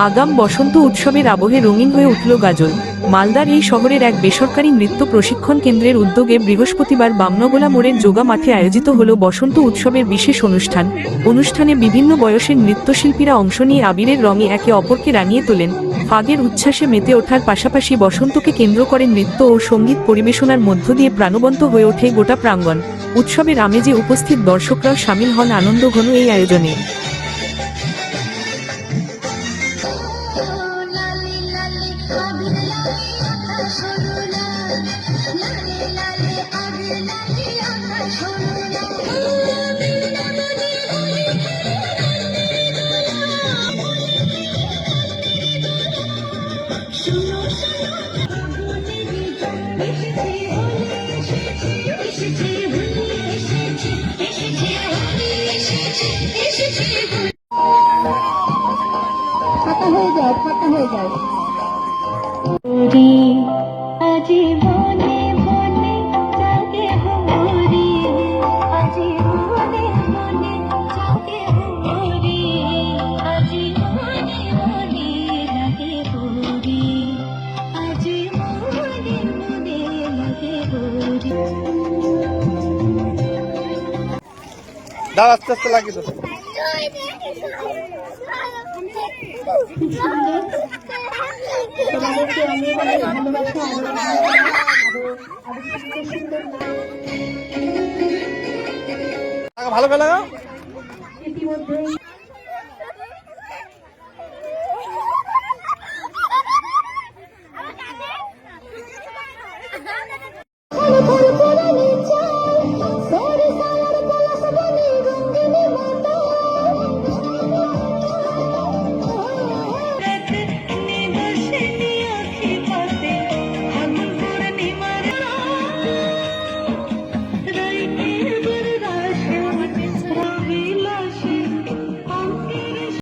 আগাম বসন্ত উৎসবের আবহে রঙিন হয়ে উঠল গাজল। মালদার এই শহরের এক বেসরকারি নৃত্য প্রশিক্ষণ কেন্দ্রের উদ্যোগে বৃহস্পতিবার বামনগোলা মোড়ের যোগা মাঠে আয়োজিত হল বসন্ত উৎসবের বিশেষ অনুষ্ঠানে বিভিন্ন বয়সের নৃত্যশিল্পীরা অংশ নিয়ে আবিরের রঙে একে অপরকে রাঙিয়ে তোলেন। ফাগের উচ্ছ্বাসে মেতে ওঠার পাশাপাশি বসন্তকে কেন্দ্র করে নৃত্য ও সঙ্গীত পরিবেশনার মধ্য দিয়ে প্রাণবন্ত হয়ে ওঠে গোটা প্রাঙ্গণ। উৎসবের আমেজে উপস্থিত দর্শকরাও সামিল হন আনন্দঘন এই আয়োজনে। ফাঁকা হয়ে যায়। দাও আস্তে আস্তে লাগিয়ে দাও। ভালো খেলা।